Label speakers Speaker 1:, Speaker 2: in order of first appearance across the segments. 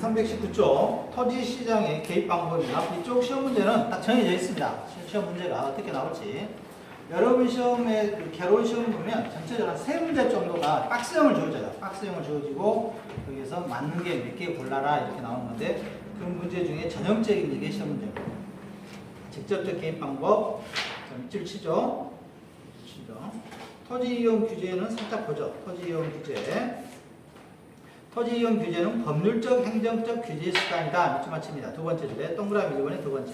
Speaker 1: 319쪽 토지시장의 개입 방법입니다. 이쪽 시험 문제는 딱 정해져 있습니다. 시험 문제가 어떻게 나올지. 여러분 시험에 그 개론 시험 보면 전체적으로 한 3문제 정도가 박스형을 주어져요. 박스형을 주어지고 여기서 맞는 게 몇 개 골라라 이렇게 나오는 건데 그 문제 중에 전형적인 게 시험 문제고 직접적 개입 방법 밑줄 치죠. 토지 이용 규제는 살짝 보죠. 토지 이용 규제. 토지 이용 규제는 법률적, 행정적 규제 수단이다. 밑줄 맞춥니다. 두 번째 줄에 동그라미 1번의 두 번째.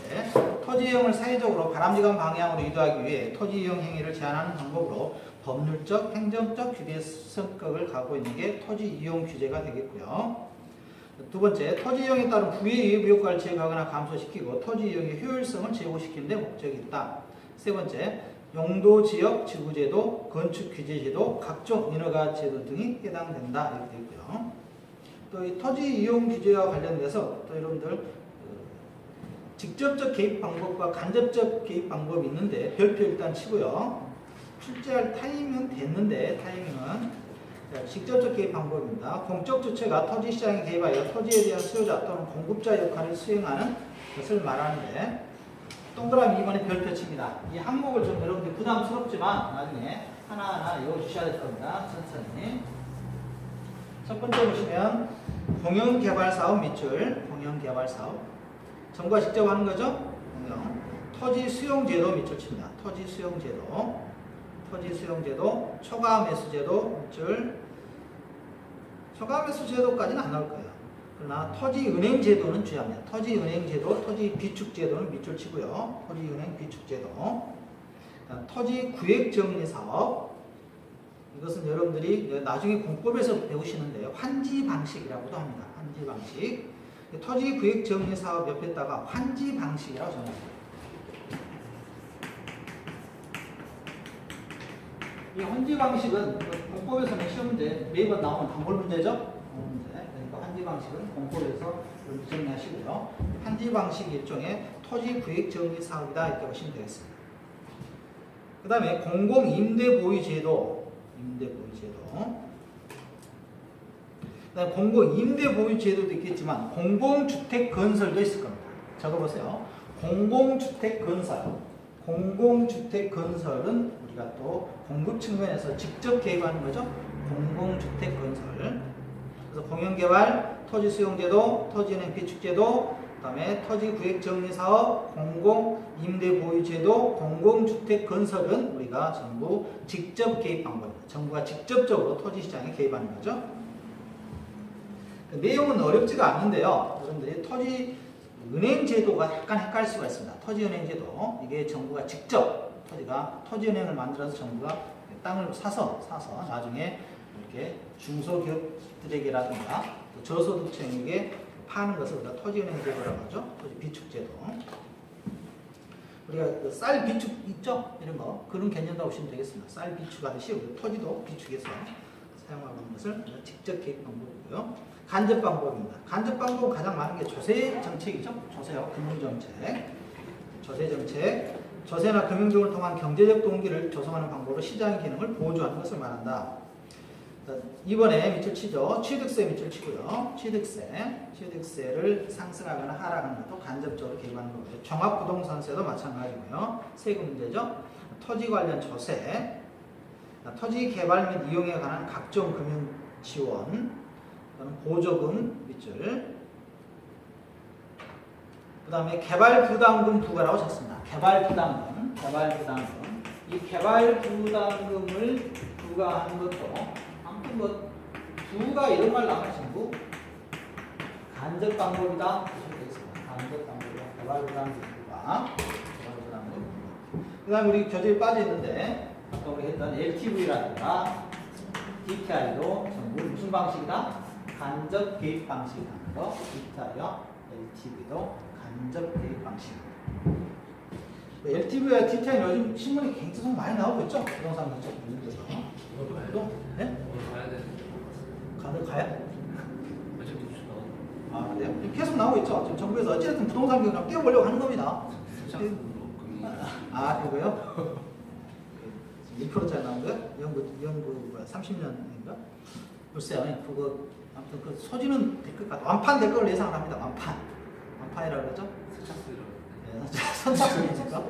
Speaker 1: 토지 이용을 사회적으로 바람직한 방향으로 유도하기 위해 토지 이용 행위를 제한하는 방법으로 법률적, 행정적 규제 성격을 갖고 있는 게 토지 이용 규제가 되겠고요. 두 번째, 토지 이용에 따른 부의 무효과를 제거하거나 감소시키고 토지 이용의 효율성을 제고시키는 데 목적이 있다. 세 번째, 용도, 지역, 지구제도, 건축규제제도, 각종 인허가 제도 등이 해당된다. 이렇게 되어 있고요. 또 이 토지 이용 규제와 관련돼서 또 여러분들 직접적 개입 방법과 간접적 개입 방법이 있는데 별표 일단 치고요. 출제할 타이밍은 됐는데 타이밍은 직접적 개입 방법입니다. 공적 주체가 토지 시장에 개입하여 토지에 대한 수요자 또는 공급자 역할을 수행하는 것을 말하는데 동그라미 2번에 별표 칩니다. 이 항목을 좀 여러분들 부담스럽지만 나중에 하나하나 외워주셔야 될 겁니다. 천천히. 첫 번째 보시면 공영개발사업 밑줄, 공영개발사업. 정부가 직접 하는 거죠? 공영. 토지수용제도 밑줄 칩니다. 토지수용제도. 토지수용제도, 초과매수제도 밑줄. 초과매수제도까지는 안 나올 거예요. 그러나 토지은행제도는 주의합니다. 토지은행제도, 토지비축제도는 밑줄 치고요. 토지은행 비축제도. 토지구획정리사업. 이것은 여러분들이 나중에 공법에서 배우시는데요. 환지방식이라고도 합니다. 환지방식. 토지구획정리사업 옆에다가 환지방식이라고 정합니다. 이 환지방식은 공법에서는 시험 문제 매번 나오는 단골 문제죠. 그러니까 환지방식은 공법에서 정리하시고요. 환지방식 일종의 토지구획정리사업이다 이렇게 보시면 되겠습니다. 그 다음에 공공임대보유제도, 임대보유제도. 그다음에 공공임대보유제도도 있겠지만 공공주택 건설도 있을 겁니다. 적어보세요. 공공주택 건설. 공공주택 건설은 우리가 또 공급 측면에서 직접 개입하는 거죠. 공공주택 건설. 그래서 공영개발, 토지수용제도, 토지은행 비축제도, 그 다음에 토지구획정리사업, 공공임대보유제도, 공공주택 건설은 우리가 전부 직접 개입 방법입니다. 정부가 직접적으로 토지시장에 개입하는 거죠. 내용은 어렵지가 않는데요. 여러분들이 토지은행제도가 약간 헷갈릴 수가 있습니다. 토지은행제도, 이게 정부가 직접 토지은행을 만들어서 정부가 땅을 사서 나중에 이렇게 중소기업들에게라든가 또 저소득층에게 파는 것을 우리가 토지은행제도라고 하죠. 토지비축제도. 우리가 그 쌀 비축 있죠? 이런 거. 그런 개념도 보시면 되겠습니다. 쌀 비축하듯이 우리 토지도 비축해서 사용하고 있는 것을 직접 개입 방법이고요. 간접 방법입니다. 간접 방법은 가장 많은 게 조세 정책이죠. 조세와 금융정책. 조세 정책. 조세나 금융등을 통한 경제적 동기를 조성하는 방법으로 시장의 기능을 보조하는 것을 말한다. 이번에 밑줄 치죠. 취득세 밑줄 치고요. 취득세를 상승하거나 하락하는 것도 간접적으로 개입하는 거고요. 종합부동산세도 마찬가지고요. 세금 문제죠. 토지 관련 조세, 토지 개발 및 이용에 관한 각종 금융 지원, 보조금 밑줄. 그 다음에 개발 부담금 부과라고 쳤습니다. 개발 부담금. 이 개발 부담금을 부과하는 것도 아무튼 뭐 부가 이런 말 나오면 전부 간접 방법이다. 간접 방법이다. 개발 부담금 부과. 그 다음에 우리 교재에 빠져 있는데 아까 우리 했던 LTV라든가 DTI도 전부 무슨 방식이다? 간접 개입 방식이라는 거. DTI와 LTV도 간접 개입 방식입니다. LTV와 DTI는 요즘 신문에 굉장히 많이 나오고 있죠? 부동산 정책 관련돼서. 네? 가야? 아, 그래요? 계속 나오고 있죠? 지금 정부에서 어쨌든 부동산 경기를 띄워보려고 하는 겁니다. 아, 그거요? 2%짜리 나온 거요? 연구 30년인가? 글쎄요, 그거 아무튼 그 소지는 될 것 같아. 완판될 걸 예상을 합니다. 완판이라고 그러죠? 선착순이니까.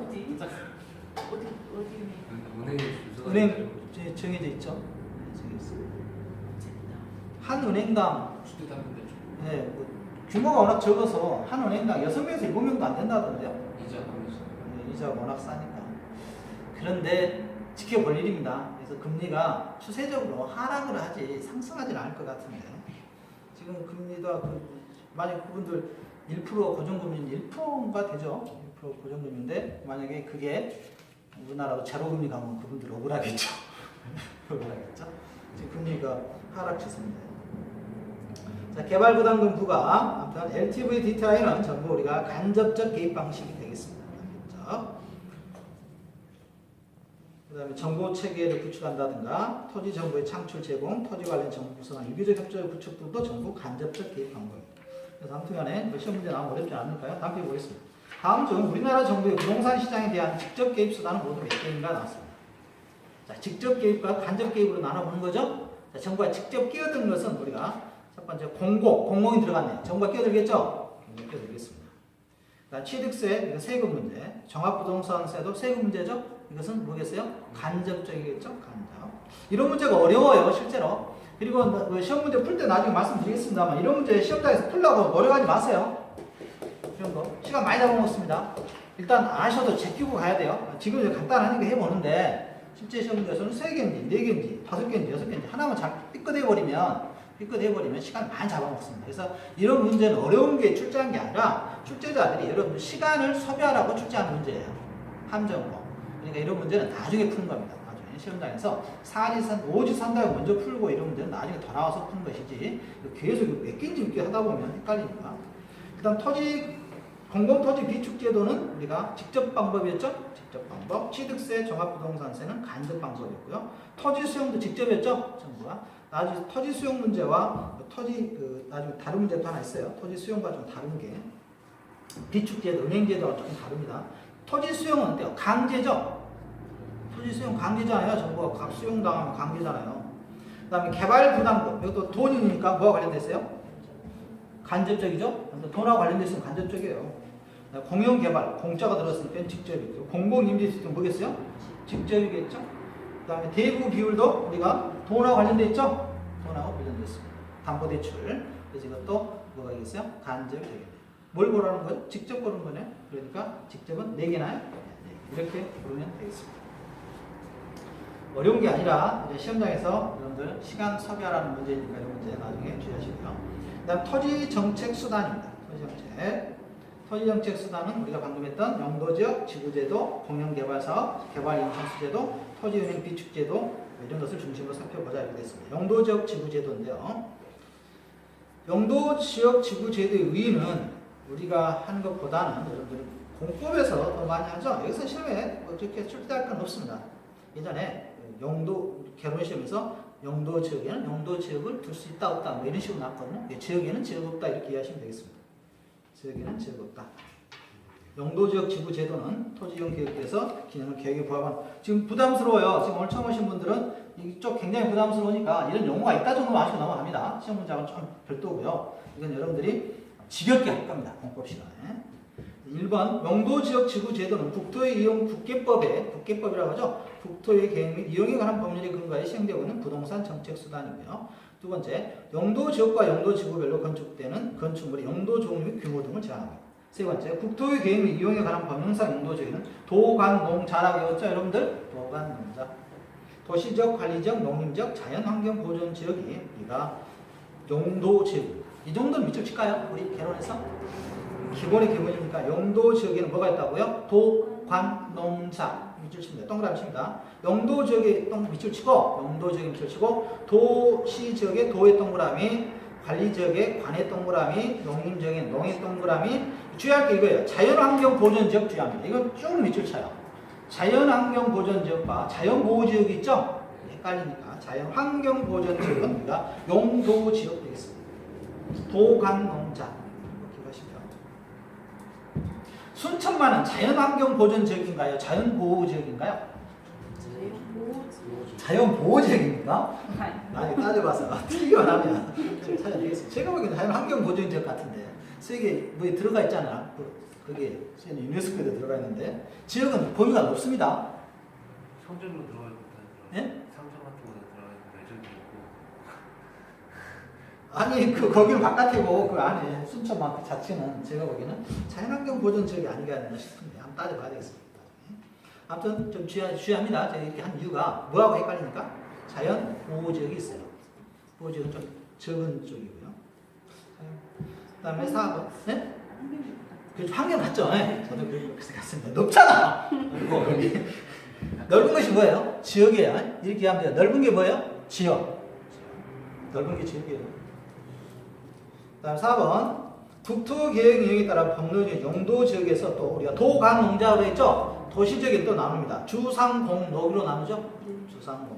Speaker 1: 은행 정해져 있죠. 정해져 있어요. 한 은행당 뭐 규모가 워낙 적어서 한 은행당 6명에서 7명도 안 된다던데요. 이자가 워낙 싸니까. 그런데 지켜볼 일입니다. 그래서 금리가 추세적으로 하락을 하지 상승하지는 않을 것 같은데 지금 금리가 만약 그분들 1% 고정금리는 1%가 되죠. 1% 고정금리인데 만약에 그게 우리나라로 제로금리 가면 그분들 억울하겠죠. 억울하겠죠. 지금 금리가 하락 추세입니다. 자, 개발부담금 부과, 아무튼 LTV DTI는 전부 우리가 간접적 개입 방식이 되겠습니다. 간접적. 그 다음에 정보 체계를 구축한다든가 토지 정보의 창출 제공, 토지 관련 정보 구성한 유기적 협조의 구축 등도 전부 간접적 개입 방법입니다. 그래서 아무튼간에 시험 문제 나오면 어렵지 않을까요? 다음 페이지 보겠습니다. 다음 중 우리나라 정부의 부동산 시장에 대한 직접 개입 수단은 모두 몇 개인가 나왔습니다. 자, 직접 개입과 간접 개입으로 나눠보는 거죠. 자, 정부가 직접 끼어든 것은 우리가 첫 번째 공공이 들어갔네요. 정부가 끼어들겠죠? 끼어들겠습니다. 취득세, 세금 문제, 종합부동산세도 세금 문제죠? 이것은 뭐겠어요? 간접적이겠죠? 간접. 이런 문제가 어려워요, 실제로. 그리고 시험 문제 풀 때 나중에 말씀드리겠습니다만 이런 문제 시험장에서 풀려고 노력하지 마세요. 이런 거. 시간 많이 잡아먹습니다. 일단 아셔도 제끼고 가야 돼요. 지금 이제 간단하니까 해보는데 실제 시험 문제에서는 3개인지, 4개인지, 5개인지, 6개인지 하나만 잘 삐끗해버리면 시간 많이 잡아먹습니다. 그래서 이런 문제는 어려운 게 출제한 게 아니라 출제자들이 여러분들 시간을 소비하라고 출제한 문제예요. 함정으로. 그러니까 이런 문제는 나중에 푸는 겁니다. 나중에 시험장에서 오지선다고 먼저 풀고 이런 문제는 나중에 더 나와서 푸는 것이지 계속 몇 개인지 몇 개 하다 보면 헷갈리니까. 그 다음 공공토지 비축제도는 우리가 직접 방법이었죠? 직접 방법. 취득세, 종합부동산세는 간접 방법이었고요. 토지 수용도 직접이었죠? 정부가. 나중에 토지 수용 문제와 나중에 다른 문제도 하나 있어요. 토지 수용과 좀 다른 게. 비축제도, 은행제도와 좀 다릅니다. 토지 수용은 어때요? 강제죠? 토지 수용 강제잖아요. 정부가 각 수용당하면 강제잖아요. 그 다음에 개발부담금. 이것도 돈이니까 뭐와 관련됐어요? 간접적이죠? 돈하고 관련됐으면 간접적이에요. 공용개발, 공짜가 들었을 땐 직접이고요. 공공임대주택은 뭐겠어요? 직접이겠죠? 그 다음에 대부 비율도 우리가 돈하고 관련돼 있죠? 돈하고 관련됐습니다. 담보대출. 그래서 이것도 뭐가 있겠어요? 간접적이에요. 뭘 보라는 거예요? 직접 보는 거네. 그러니까 직접은 4개나요? 네, 이렇게 보면 되겠습니다. 어려운 게 아니라 이제 시험장에서 여러분들 시간 소비하라는 문제니까 이런 문제 나중에 주의하시고요. 그 다음 토지정책 수단입니다. 토지정책 수단은 우리가 방금 했던 용도지역 지구제도, 공영개발사업, 개발인천수제도, 토지은행 비축제도 이런 것을 중심으로 살펴보자 이렇게 됐습니다. 용도지역 지구제도인데요. 용도지역 지구제도의 의의는 우리가 하는 것보다는 여러분들 공법에서 더 많이 하죠. 여기서 시험에 어떻게 출제할 건 없습니다. 예전에 개론 시험에서 용도지역에는 용도지역을 둘 수 있다 없다 뭐 이런 식으로 나왔거든요. 지역에는 지역 없다 이렇게 이해하시면 되겠습니다. 지역에는 지역 없다. 용도지역 지구제도는 토지이용 계획에서 기능을 계획에 부합한 지금 부담스러워요. 지금 오늘 처음 오신 분들은 이쪽 굉장히 부담스러우니까 이런 용어가 있다 정도 아시고 넘어갑니다. 시험 문제하고는 좀 별도고요. 이건 여러분들이 지겹게 할 겁니다. 공법 시간에. 1번 용도지역 지구제도는 국토의 이용 국계법이라고 하죠. 국토의 계획 및 이용에 관한 법률에 근거해 시행되고 있는 부동산 정책 수단이고요. 두 번째, 용도지역과 용도지구별로 건축되는 건축물의 용도 종류 및 규모 등을 제한합니다. 세 번째, 국토의 계획 및 이용에 관한 법령상 용도지역에는 도관농자라고 외웠죠, 여러분들? 도관농자. 도시적, 관리적, 농림적, 자연환경보존지역이 우리가 용도지역입니다. 이 정도는 밑줄 칠까요? 우리 개론에서? 기본의 기본이니까 용도지역에는 뭐가 있다고요? 도, 관, 농사 밑줄 칩니다. 동그라미 칩니다. 용도지역에 밑줄 치고 용도지역에 밑줄 치고 도시지역에 도의 동그라미, 관리지역에 관의 동그라미, 농림지역에 농의 동그라미. 주의할 게 이거예요. 자연환경보존지역 주의합니다. 이건 쭉 밑줄 쳐요. 자연환경보존지역과 자연보호지역이 있죠? 헷갈리니까 자연환경보존지역은 우리가 용도지역 되겠습니다. 도관농자 순천만은 자연환경보존지역인가요? 자연보호지역인가요? 자연 보호지역입니까? 나중에 따져봐서 틀리기만 하면 찾아내겠습니다. 제가 보기에는 자연 환경 보존 지역 같은데 세계 뭐에 들어가 있잖아. 그게 유네스코에도 들어가 있는데 지역은 범위가 높습니다.
Speaker 2: 성전으로 들어갈 것 같아요.
Speaker 1: 예?
Speaker 2: 상점 같은 곳에 들어가 있는 매점도 있고.
Speaker 1: 아니 거기는 바깥이고 그 안에 순천만 그 자체는 제가 보기에는 자연환경 보존 지역이 아니지 않나 싶은데 한번 따져봐야 되겠습니다. 아무튼 좀 주의합니다. 제가 이렇게 한 이유가 뭐하고 헷갈리니까 자연 보호 지역이 있어요. 보호 지역은 좀 적은 쪽이고요. 그다음에 4번. 네? 그 환경 맞죠? 네. 저도 그렇게 생각했습니다. 높잖아. 그리고 여기 넓은 것이 뭐예요? 지역이에요. 이렇게 하면 돼요. 넓은 게 뭐예요? 지역. 넓은 게 지역이에요. 그다음 4번. 국토계획 유형에 따라 법률적 용도 지역에서 또 우리가 도강농자로 했죠? 도시지역에 또 나눕니다. 주상공록으로 나누죠? 주상공록.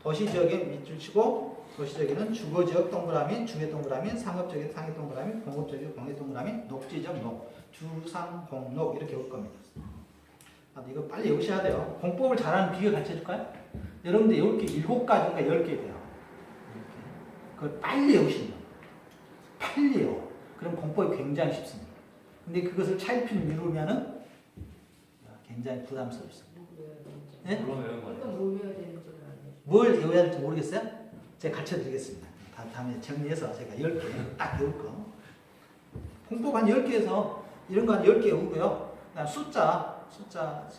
Speaker 1: 도시지역에 밑줄 치고 도시지역에는 주거지역 동그라미, 중개 동그라미, 상업지역에 상해 동그라미, 공업지역에 공해 동그라미, 녹지지역 녹, 주상공록 이렇게 올 겁니다. 이거 빨리 외우셔야 돼요. 공법을 잘하는 비결 가르쳐 줄까요? 여러분들 외울 게 7가지인가 10개 돼요. 그걸 빨리 외우시는 거예요. 빨리 외워. 그럼 공법이 굉장히 쉽습니다. 근데 그것을 차일피일 미루면은 굉장히 부담스럽습니다. 네?
Speaker 2: 물론 외운 거예요.
Speaker 1: 뭘 외워야 할지 모르겠어요? 제가 가르쳐 드리겠습니다. 다음에 정리해서 제가 10개 딱 외울 거. 공법 한 10개에서 이런 거 한 10개 외우고요. 그다음 숫자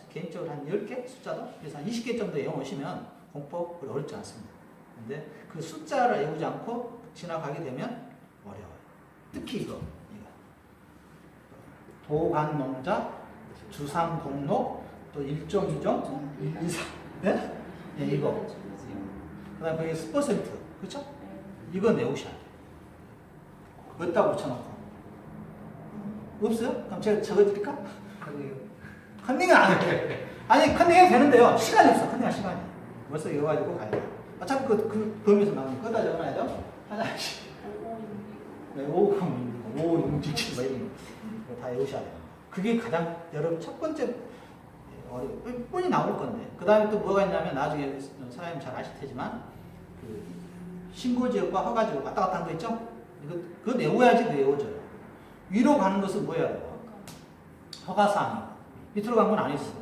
Speaker 1: 개인적으로 한 10개 숫자도 그래서 한 20개 정도 외워오시면 공법 어렵지 않습니다. 근데 그 숫자를 외우지 않고 지나가게 되면 어려워요. 특히 이거. 도관농자, 주상공록, 또 일종, 이종, 일사, 네? 네, 이거. 그 다음에 거기 10%, 그쵸? 이거 내우셔야 돼요. 어디다 붙여놓고. 없어요? 그럼 제가 적어드릴까? 컨닝은 안 돼. 아니, 컨닝은 되는데요. 시간이 없어. 컨닝할 시간이. 벌써 이어가지고 가야 돼요. 어차피 그 범위에서 나오면 끄다 적어놔야죠. 하나씩. 네, 5, 6, 7, 8 이런 거 다 외우셔야 돼요. 그게 가장 여러분 첫 번째 뻔히 나올 건데 그 다음에 또 뭐가 있냐면 나중에 사장님 잘 아실 테지만 그 신고지역과 허가지역 왔다 갔다 하는 거 있죠? 그거 외워야지 외워져요. 위로 가는 것은 뭐야? 허가사항. 밑으로 간 건 안 있어.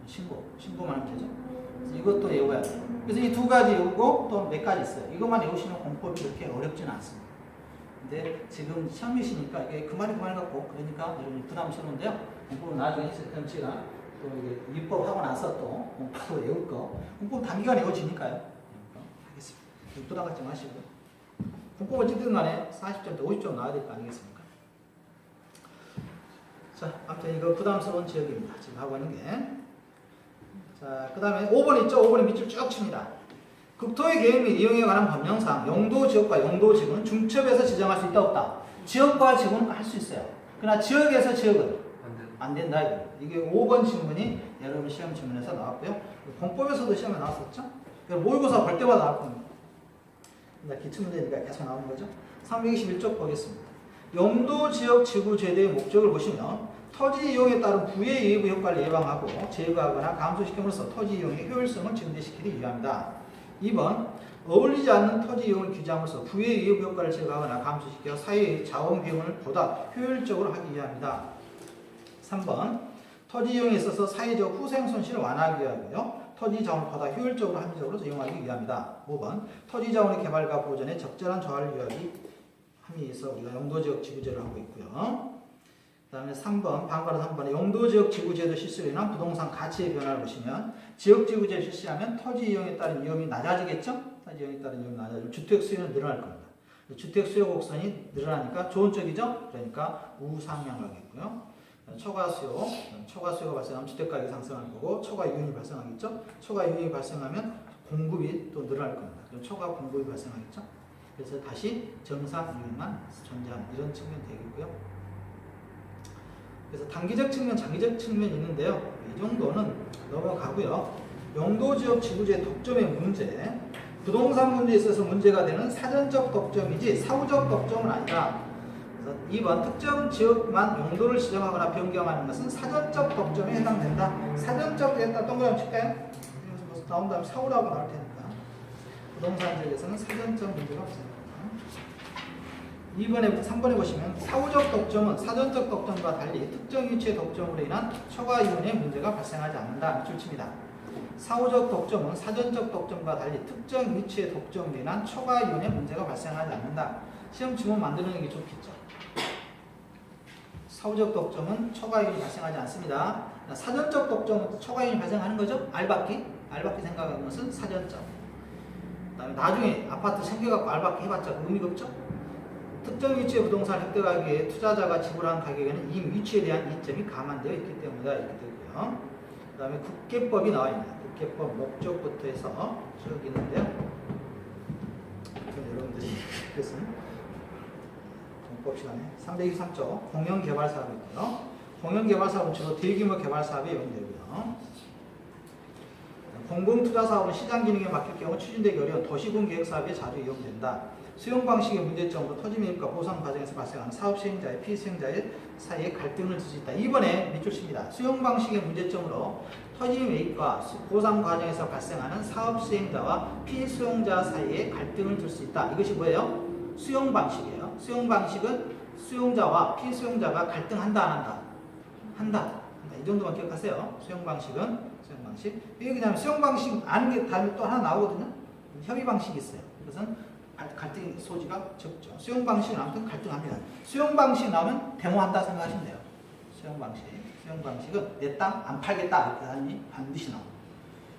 Speaker 1: 신고만 하면 되죠. 이것도 외워야 돼요. 그래서 이 2가지 외우고 또 몇 가지 있어요. 이것만 외우시면 공법이 그렇게 어렵지는 않습니다. 근데 지금 시험이시니까 이게 그 말이 같고 그러니까 여러분이 부담스러운데요. 공법은 나중에 시험치가 또 이게 입법하고 나서 또 공법을 외울 거. 공법 단기간에 외워지니까요. 하겠습니다. 부담 갖지 마시고. 공법 어찌든 간에 40점대 50점 나와야 될 거 아니겠습니까? 자, 아무튼 이거 부담스러운 지역입니다. 지금 하고 있는 게. 자, 그 다음에 5번 있죠? 5번에 밑줄 쭉 칩니다. 국토의 계획 및 이용에 관한 법령상 용도지역과 용도지구는 중첩에서 지정할 수 있다 없다. 지역과 지구는 할 수 있어요. 그러나 지역에서 지역은 안 된다. 이게 5번 질문이 여러분 시험 질문에서 나왔고요. 공법에서도 시험에 나왔었죠. 모의고사 볼 때마다 나올 겁니다. 기출문제니까 계속 나오는 거죠. 321쪽 보겠습니다. 용도지역 지구 제도의 목적을 보시면 토지 이용에 따른 부의 예부 효과를 예방하고 제거하거나 감소시킴으로써 토지 이용의 효율성을 증대시키기 위함이다. 2번 어울리지 않는 토지 이용을 규제함으로써 부의 예부 효과를 제거하거나 감소시켜 사회의 자원 비용을 보다 효율적으로 하기 위함이다. 3번 토지 이용에 있어서 사회적 후생 손실을 완화하기 위하고요. 토지 자원을 보다 효율적으로 합리적으로 이용하기 위함이다. 5번 토지 자원의 개발과 보존에 적절한 조화를 유하기 함에 있어 우리가 용도지역 지구제를 하고 있고요. 그 다음에 3번, 방과로 3번에 용도지역 지구제도 실시로 인한 부동산 가치의 변화를 보시면 지역지구제 실시하면 토지 이용에 따른 위험이 낮아지겠죠? 토지 이용에 따른 위험이 낮아지고 주택 수요는 늘어날 겁니다. 주택 수요 곡선이 늘어나니까 좋은 쪽이죠? 그러니까 우상향하겠고요. 초과 수요가 발생하면 주택 가격이 상승할 거고 초과 이윤이 발생하겠죠? 초과 이윤이 발생하면 공급이 또 늘어날 겁니다. 초과 공급이 발생하겠죠? 그래서 다시 정상 이윤만 존재하는 이런 측면이 되겠고요. 그래서 단기적 측면, 장기적 측면이 있는데요. 이 정도는 넘어가고요. 용도지역 지구제 독점의 문제, 부동산 문제에 있어서 문제가 되는 사전적 독점이지 사후적 독점은 아니다. 그래서 2번 특정 지역만 용도를 지정하거나 변경하는 것은 사전적 독점에 해당된다. 사전적 됐다 동그라미 칠까요? 나온 다음에 사오라고 나올 테니까 부동산 지역에서는 사전적 문제가 없습니다. 2번에 3번에 보시면 사후적 독점은 사전적 독점과 달리 특정 위치의 독점으로 인한 초과 이윤의 문제가 발생하지 않는다. 밑줄 칩니다. 사후적 독점은 사전적 독점과 달리 특정 위치의 독점으로 인한 초과 이윤의 문제가 발생하지 않는다. 시험 지문 만드는 게 좋겠죠. 사후적 독점은 초과 이윤이 발생하지 않습니다. 사전적 독점은 초과 이윤이 발생하는 거죠. 알박기 생각하는 것은 사전적. 그다음에 나중에 아파트 생겨갖고 알박기 해봤자 의미가 없죠. 특정 위치의 부동산을 획득하기 위해 투자자가 지불한 가격에는 이 위치에 대한 이점이 감안되어 있기 때문이다. 이렇게 되고요. 그 다음에 국계법이 나와 있습니다. 국계법 목적부터 해서 쭉 있는데요. 여러분들이 그것은 공법 시간에 323조 공영개발사업이 있고요. 공영개발사업은 주로 대규모 개발사업에 이용되고요. 공공투자사업은 시장 기능에 맡길 경우 추진되기 어려운 도시군 계획사업에 자주 이용된다. 수용 방식의 문제점으로 토지 매입과 보상 과정에서 발생하는 사업 시행자의 피수행자의 사이에 갈등을 줄 수 있다. 이번에 밑줄 칩니다. 수용 방식의 문제점으로 토지 매입과 보상 과정에서 발생하는 사업 시행자와 피수용자 사이에 갈등을 줄 수 있다. 이것이 뭐예요? 수용 방식이에요. 수용 방식은 수용자와 피수용자가 갈등한다, 안 한다? 한다. 이 정도만 기억하세요. 수용 방식은 수용 방식. 이게 그냥 수용 방식 아는 게 다음에 또 하나 나오거든요. 협의 방식이 있어요. 그것은 갈등 소지가 적죠. 수용 방식은 아무튼 갈등합니다. 수용 방식 나오면 데모한다 생각하시면 돼요. 수용 방식은 내 땅 안 팔겠다 이렇게 하니 반드시 나옵니다.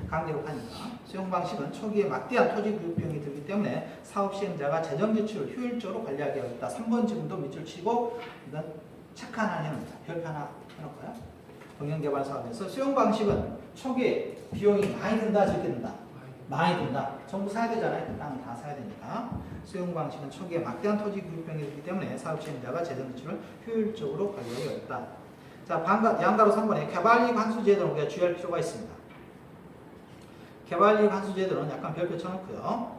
Speaker 1: 강제력하니까. 수용 방식은 초기에 막대한 토지 구입 비용이 들기 때문에 사업 시행자가 재정 지출을 효율적으로 관리하기 어렵다. 3번 지문도 밑줄 치고 이건 체크 하나 해놓습니다. 별표 하나 해놓을까요? 공영개발 사업에서 수용 방식은 초기에 비용이 많이 든다, 적게 든다? 많이 든다. 전부 사야 되잖아요. 땅 다 사야 되니까. 수용 방식은 초기에 막대한 토지 구입 비용이 들기 때문에 사업 시행자가 재정 지출을 효율적으로 관리하기 어렵다. 자, 양가로 3번에 개발이익 환수 제도는 우리가 주의할 필요가 있습니다. 개발이익 환수 제도는 약간 별표 쳐놓고요.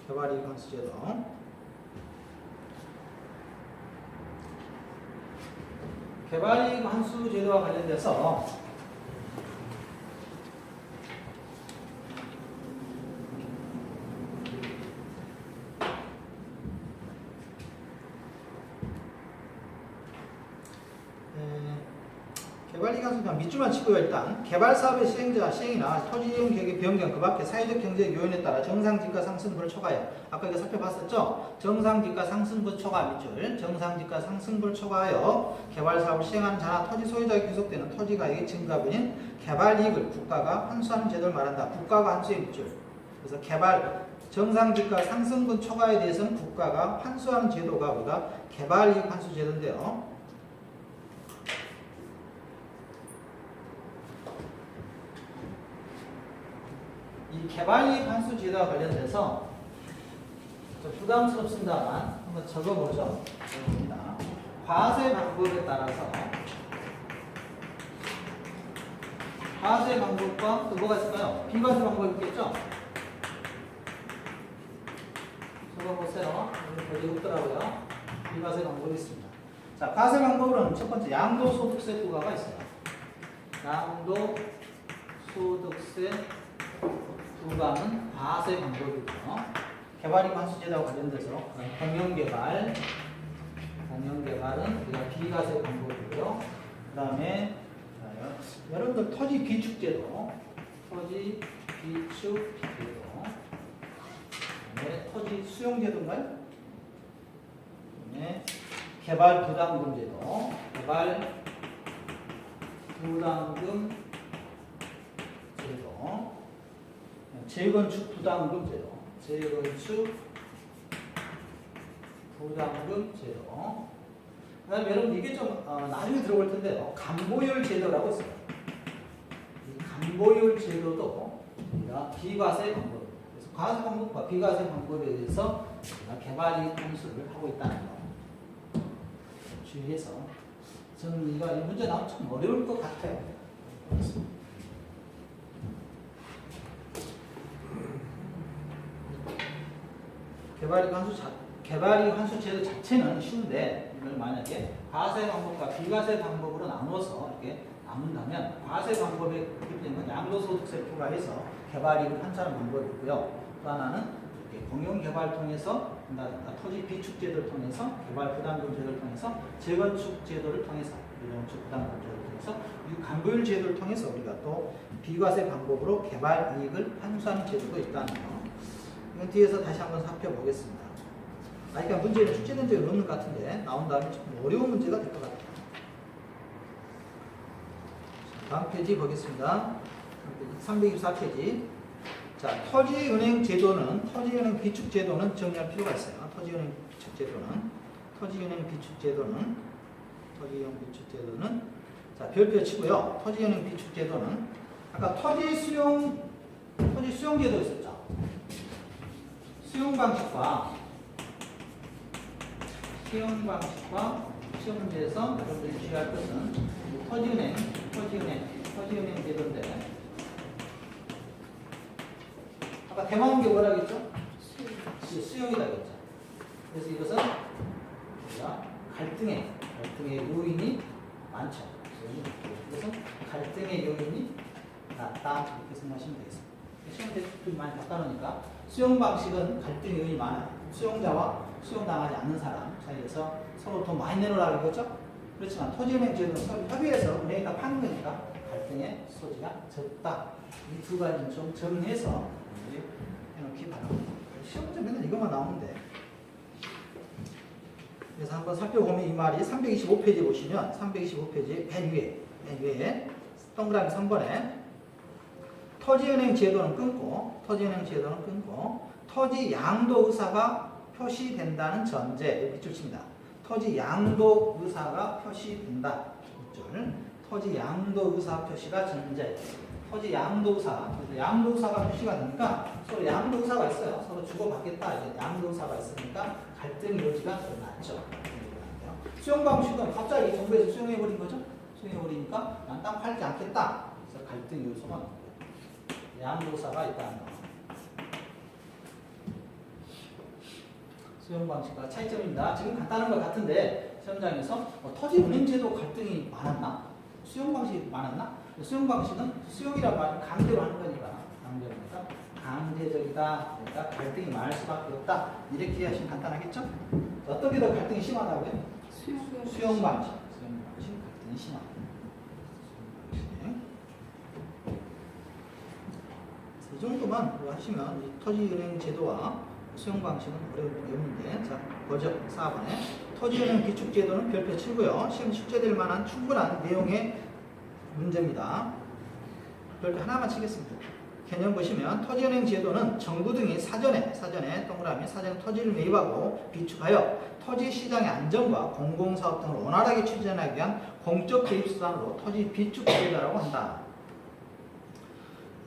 Speaker 1: 개발이익 환수 제도. 개발이익 환수 제도와 관련돼서 개발이익 환수 그냥 밑줄만 치고요. 일단 개발사업의 시행이나 토지 이용 계획의 변경 그 밖에 사회적 경제적 요인에 따라 정상지가 상승분을 초과해요. 아까 이거 살펴봤었죠? 정상지가 상승분 초과 밑줄 정상지가 상승분을 초과하여 개발사업을 시행하는 자나 토지 소유자에게 귀속되는 토지가액의 증가분인 개발이익을 국가가 환수하는 제도를 말한다. 국가가 환수의 밑줄. 그래서 정상지가 상승분 초과에 대해서는 국가가 환수하는 제도가 우리가 개발이익 환수 제도인데요. 이 개발이익 환수 제도와 관련돼서 좀 부담스럽습니다만 한번 적어보죠. 적어봅니다. 과세 방법에 따라서 과세 방법과 또 뭐가 있을까요? 비과세 방법이 있겠죠? 적어보세요. 여기 없더라고요. 비과세 방법이 있습니다. 자, 과세 방법으로는 첫 번째 양도소득세 부과가 있어요. 양도소득세 부과는 과세 방법이고요. 개발이익 환수 제도와 관련돼서 공영개발은 우리가 비과세 방법이고요. 그 다음에 여러분들 토지 비축제도, 그다음에 토지 수용제도인가요? 그다음에 개발 부담금 제도, 재건축 부담금 제도, 그 다음에 여러분 이게 좀 나중에 들어볼 텐데요. 간보율 제도라고 있어요. 이 간보율 제도도 우리가 비과세 방법, 그래서 과세 방법과 비과세 방법에 대해서 우리가 개발이익 환수를 하고 있다는 거 주의해서 저는 이 문제 나오면 좀 어려울 것 같아요. 개발이익 환수 제도 자체는 쉬운데 이걸 만약에 과세 방법과 비과세 방법으로 나누어서 이렇게 나눈다면 과세 방법에 그렇기 때문에 양도소득세를 부과해서 개발이익을 환수하는 방법이 있고요. 또 하나는 이렇게 공용개발 통해서 토지 비축 제도를 통해서 개발 부담금 제도를 통해서 재건축 제도를 통해서 재건축 부담금 제도를 통해서 간부율 제도를 통해서 우리가 또 비과세 방법으로 개발 이익을 환수하는 제도도 있다는 거. 이건 뒤에서 다시 한번 살펴보겠습니다. 그러니까 문제는 숙제된 적이 없는 것 같은데 나온 다음에 좀 어려운 문제가 될 것 같아요. 다음 페이지 보겠습니다. 324페이지. 자, 토지은행 제도는 토지은행 비축 제도는 정리할 필요가 있어요. 토지은행 비축 제도는 자, 별표 치고요. 토지은행 비축 제도는 아까 토지 수용 제도 있었죠. 수용 방식과 시험 문제에서 여러분들이 주의할 것은 토지은행 제도인데 아까 대망한 게 뭐라 그랬죠? 수용이라 그랬죠. 그래서 이것은 우리가 갈등의 요인이 많죠. 그래서 갈등의 요인이 낮다 이렇게 생각하시면 되겠습니다. 시험 대출이 많이 갖다 놓으니까 수용 방식은 갈등의 요인이 많아요. 수용자와 수용당하지 않는 사람 사이에서 서로 돈 많이 내놓으라고 그랬죠? 그렇지만 토지은행 제도는 서로 협의해서 은행이 다 파는 거니까 갈등의 소지가 적다. 이 두 가지는 좀 정리해서 해놓기 바랍니다. 시험 문제 맨날 이것만 나오는데. 그래서 한번 살펴보면 이 말이 325페이지 보시면 325페이지 맨 위에 동그라미 3번에 토지은행 제도는 끊고 토지 양도 의사가 표시된다는 전제 밑줄 칩니다. 토지 양도 의사가 표시된다. 밑줄. 토지 양도 의사 표시가 전제. 토지 양도 의사가 표시가 되니까 서로 양도 의사가 있어요. 서로 주고받겠다. 이제 양도 의사가 있으니까 갈등 여지가 더 낮죠. 수용 방식은 갑자기 정부에서 수용해버린 거죠. 수용해버리니까 난 땅 팔지 않겠다. 그래서 갈등 요소가 나옵니다. 양도 의사가 있다는 거. 수용 방식과 차이점입니다. 지금 간단한 것 같은데 시험장에서 토지은행제도 갈등이 많았나? 수용 방식이 많았나? 수용 방식은 수용이라고 하면 강제로 하는 거니까 강제적이다. 그러니까 갈등이 많을 수밖에 없다. 이렇게 이해하시면 간단하겠죠? 어떤 게 더 갈등이 심하다고요? 수용 방식. 갈등이 심하다. 이 정도만 하시면 이 토지은행 제도와 수용 방식은 어려운 게 없는데, 자, 보죠. 4번에 토지은행 비축 제도는 별표 치고요. 시험 숙제될 만한 충분한 내용의 문제입니다. 별표 하나만 치겠습니다. 개념 보시면 토지은행 제도는 정부 등이 사전에 동그라미 사전에 토지를 매입하고 비축하여 토지 시장의 안정과 공공사업 등을 원활하게 추진하기 위한 공적 개입 수단으로 토지 비축 제도라고 한다.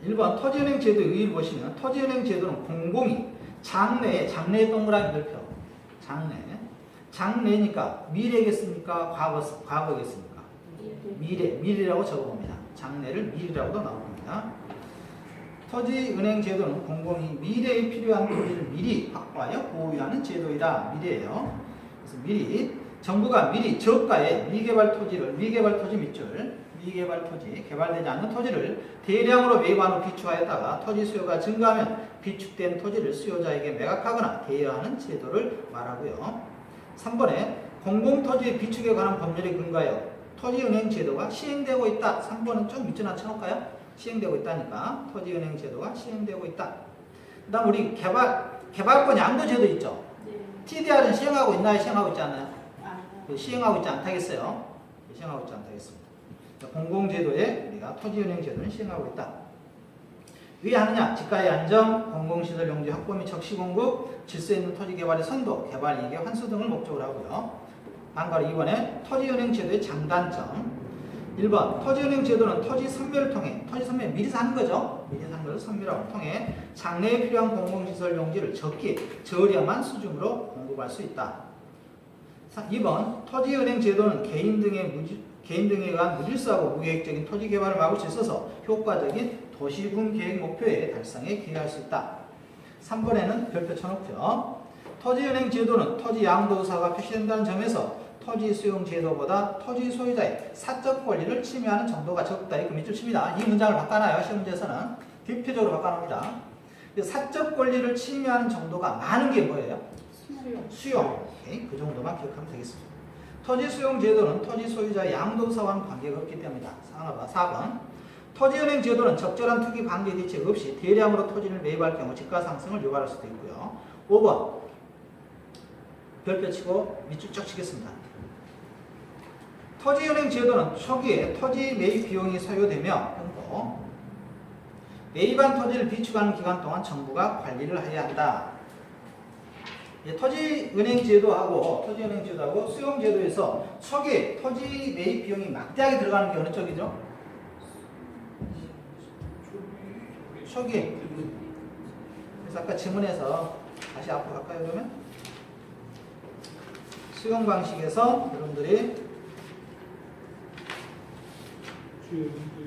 Speaker 1: 1번 토지은행 제도의 의의를 보시면 토지은행 제도는 공공이 장래에 동그라미 별표 장래니까 미래겠습니까? 과거겠습니까? 미래라고 적어봅니다. 장래를 미래라고도 나옵니다. 토지은행 제도는 공공이 미래에 필요한 토지를 미리 확보하여 보유하는 제도이다. 미래예요. 그래서 정부가 미리 저가의 미개발 토지 밑줄 미개발 토지, 개발되지 않는 토지를 대량으로 매입한 후 비축하였다가 토지 수요가 증가하면 비축된 토지를 수요자에게 매각하거나 대여하는 제도를 말하고요. 3번에 공공토지 비축에 관한 법률에 근거하여 토지은행 제도가 시행되고 있다. 3번은 좀 밑줄 하나 쳐놓을까요? 시행되고 있다니까 토지은행 제도가 시행되고 있다. 그 다음 우리 개발권 양도 제도 있죠?
Speaker 3: 네.
Speaker 1: TDR은 시행하고 있나요? 시행하고 있지 않나요?
Speaker 3: 아,
Speaker 1: 시행하고 있지 않다겠어요? 시행하고 있지 않다겠습니다. 공공제도에 우리가 토지은행 제도는 시행하고 있다. 왜 하느냐? 집가의 안정, 공공시설 용지 확보 및 적시 공급, 질서 있는 토지 개발의 선도, 개발 이익의 환수 등을 목적으로 하고요. 반가로 2번에 토지은행 제도의 장단점. 1번 토지은행 제도는 토지 선멸을 통해 토지 선멸 미리 사는 거죠. 미리 사는 것을 선멸하고 통해 장래에 필요한 공공시설 용지를 저렴한 수준으로 공급할 수 있다. 2번 토지은행 제도는 개인 등에 의한 무질서하고 무계획적인 토지 개발을 막을 수 있어서 효과적인 도시군 계획 목표의 달성에 기여할 수 있다. 3번에는 별표 쳐놓고요. 토지은행 제도는 토지 양도 의사가 표시된다는 점에서 토지 수용 제도보다 토지 소유자의 사적 권리를 침해하는 정도가 적다. 이렇게 밑줄 칩니다. 이 문장을 바꿔놔요. 시험 문제에서는 대표적으로 바꿔놓습니다. 사적 권리를 침해하는 정도가 많은 게 뭐예요? 수용. 오케이. 그 정도만 기억하면 되겠습니다. 토지 수용 제도는 토지 소유자의 양도사와는 관계가 없기 때문이다. 4번. 토지은행 제도는 적절한 투기 방지 대책 없이 대량으로 토지를 매입할 경우 집가 상승을 유발할 수도 있고요. 5번. 별표 치고 밑줄 쫙 치겠습니다. 토지은행 제도는 초기에 토지 매입 비용이 소요되며 매입한 토지를 비축하는 기간 동안 정부가 관리를 해야 한다. 토지은행 제도하고 수용 제도에서 초기에 토지 매입 비용이 막대하게 들어가는 게 어느 쪽이죠? 초기. 그래서 아까 지문에서 다시 앞으로 갈까요, 그러면? 수용 방식에서 여러분들이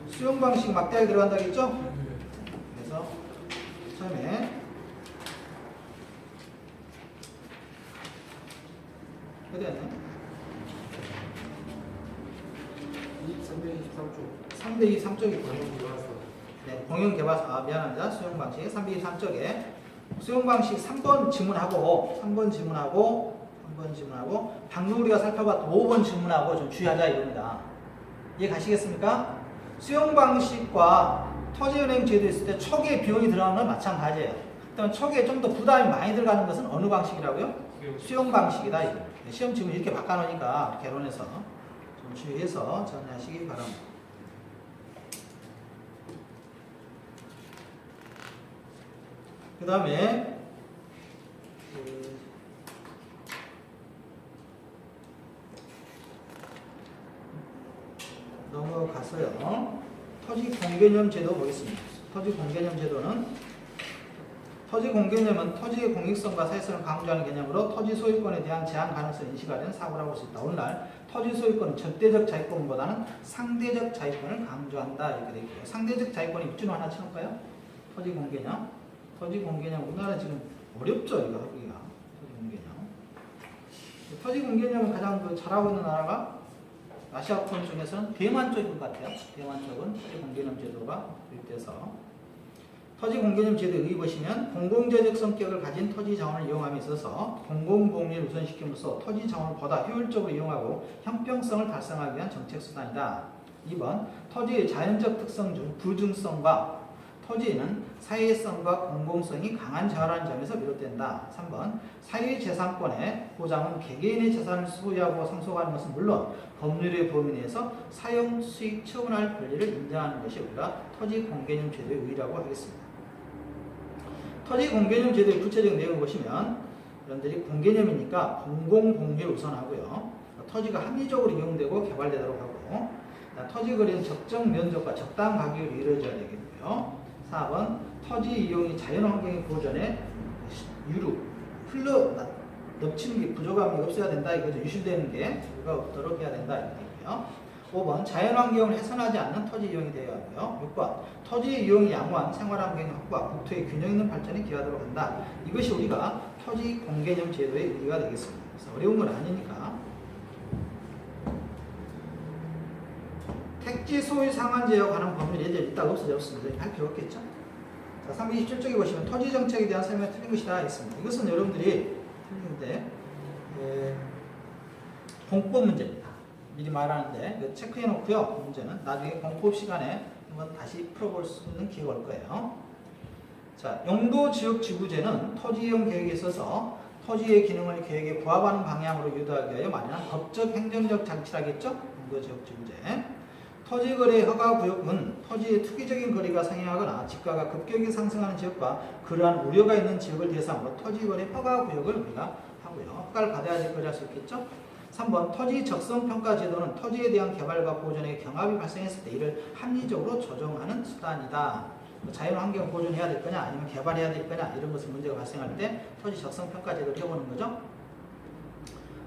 Speaker 1: 수용 방식 막대하게 들어간다고 했죠? 그래서 처음에 어디 갔냐? 323쪽. 323쪽이 네, 공용개발사, 미안합니다. 수용방식 323쪽에 수용방식 3번 지문하고 방금 우리가 살펴봤던 5번 지문하고 좀 주의하자 이겁니다. 이해 가시겠습니까? 수용방식과 토지은행 제도 있을 때 초기에 비용이 들어가는 건 마찬가지예요. 그다음 초기에 좀 더 부담이 많이 들어가는 것은 어느 방식이라고요? 수용방식이다. 시험 지문 이렇게 바꿔놓으니까 개론에서 좀 주의해서 전하시기 바랍니다. 그 다음에 넘어가서요. 토지 공개념 제도 보겠습니다. 토지 공개념 제도는 토지 공개념은 토지의 공익성과 사회성을 강조하는 개념으로 토지 소유권에 대한 제한 가능성을 인식하려는 사고라고 할 수 있다. 오늘날 토지 소유권은 절대적 자유권보다는 상대적 자유권을 강조한다. 이렇게 되어 있고요. 상대적 자유권의 밑줄을 하나 쳐볼까요? 토지 공개념. 토지 공개념 우리나라 지금 어렵죠, 이거 하기가. 토지 공개념. 토지 공개념을 가장 잘하고 있는 나라가 아시아권 중에서는 대만 쪽인 것 같아요. 대만 쪽은 토지 공개념 제도가 도입돼서 토지 공개념 제도에 의보시면 공공재적 성격을 가진 토지 자원을 이용함에 있어서 공공복리를 우선시킴으로써 토지 자원을 보다 효율적으로 이용하고 형평성을 달성하기 위한 정책 수단이다. 2번 토지의 자연적 특성 중 부증성과 토지는 사회성과 공공성이 강한 자원이라는 점에서 비롯된다. 3번 사유재산권의 보장은 개개인의 재산을 소유하고 상속하는 것은 물론 법률의 범위 내에서 사용 수익 처분할 권리를 인정하는 것이 우리가 토지 공개념 제도의 의의라고 하겠습니다. 토지 공개념 제도의 구체적 내용을 보시면 여러분들이 공개념이니까 공공복리를 우선하고요. 토지가 합리적으로 이용되고 개발되도록 하고 토지 거래는 적정 면적과 적당한 가격으로 이루어져야 되겠고요. 4번 토지 이용이 자연환경의 보존에 넘치는 게 부족함이 없어야 된다. 이거죠. 유실되는 게 없도록 해야 된다. 이거고요. 5번 자연환경을 훼손하지 않는 토지 이용이 되어야 하고요. 6번 토지 이용이 양호한 생활환경 확보와 국토의 균형 있는 발전에 기여하도록 한다. 이것이 우리가 토지 공개념 제도의 의의가 되겠습니다. 그래서 어려운 건 아니니까. 택지 소유 상한제와 관한 법률 예제를 이따 없어졌습니다. 할 필요 없겠죠? 자, 327쪽에 보시면 토지 정책에 대한 설명이 틀린 것이다 있습니다. 이것은 여러분들이 틀린데 공법 문제입니다. 미리 말하는데 체크해 놓고요. 문제는 나중에 공법 시간에 한번 다시 풀어볼 수 있는 기회가 올 거예요. 자, 용도지역지구제는 토지이용 계획에 있어서 토지의 기능을 계획에 부합하는 방향으로 유도하기 위하여 마련한 법적 행정적 장치라겠죠? 용도지역지구제. 토지거래 허가구역은 토지의 투기적인 거래가 상행하거나 집가가 급격히 상승하는 지역과 그러한 우려가 있는 지역을 대상으로 토지거래 허가구역을 우리가 하고요. 허가를 받아야 될 거리 할 수 있겠죠? 3번 토지 적성평가 제도는 토지에 대한 개발과 보존에 경합이 발생했을 때 이를 합리적으로 조정하는 수단이다. 자연환경 보존해야 될 거냐 아니면 개발해야 될 거냐 이런 것을 문제가 발생할 때 토지 적성평가 제도를 해보는 거죠.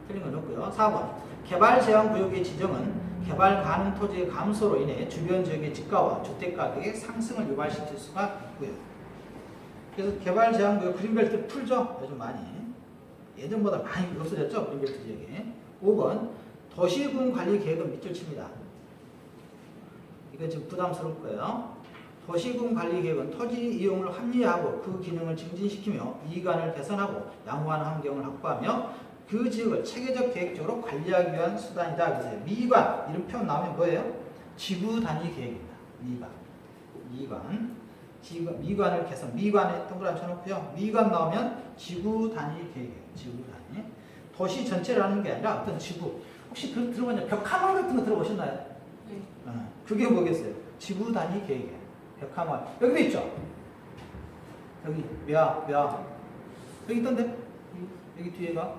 Speaker 1: 틀린 건 없고요. 4번 개발 제한 구역의 지정은 개발 가능 토지의 감소로 인해 주변 지역의 집가와 주택가격의 상승을 유발시킬 수가 있고요. 그래서 개발 제한 구역 그린벨트 풀죠. 요즘 많이. 예전보다 많이 없어졌죠. 그린벨트 지역에. 5번 도시군 관리 계획은 밑줄 칩니다. 이거 지금 부담스러울 거예요. 도시군 관리 계획은 토지 이용을 합리화하고 그 기능을 증진시키며 이관을 개선하고 양호한 환경을 확보하며 그 지역을 체계적 계획적으로 관리하기 위한 수단이다. 그래서 미관 이런 표현 나오면 뭐예요? 지구 단위 계획입니다. 미관을 개선. 미관에 동그라미 쳐놓고요. 미관 나오면 지구 단위 계획이에요. 지구 단위. 도시 전체를 하는 게 아니라 어떤 지구. 혹시 그 들어보냐? 벽화말 같은 거 들어보셨나요?
Speaker 2: 네.
Speaker 1: 그게 뭐겠어요? 지구 단위 계획이에요. 벽화말. 여기도 있죠? 여기 여기 있던데? 여기 뒤에가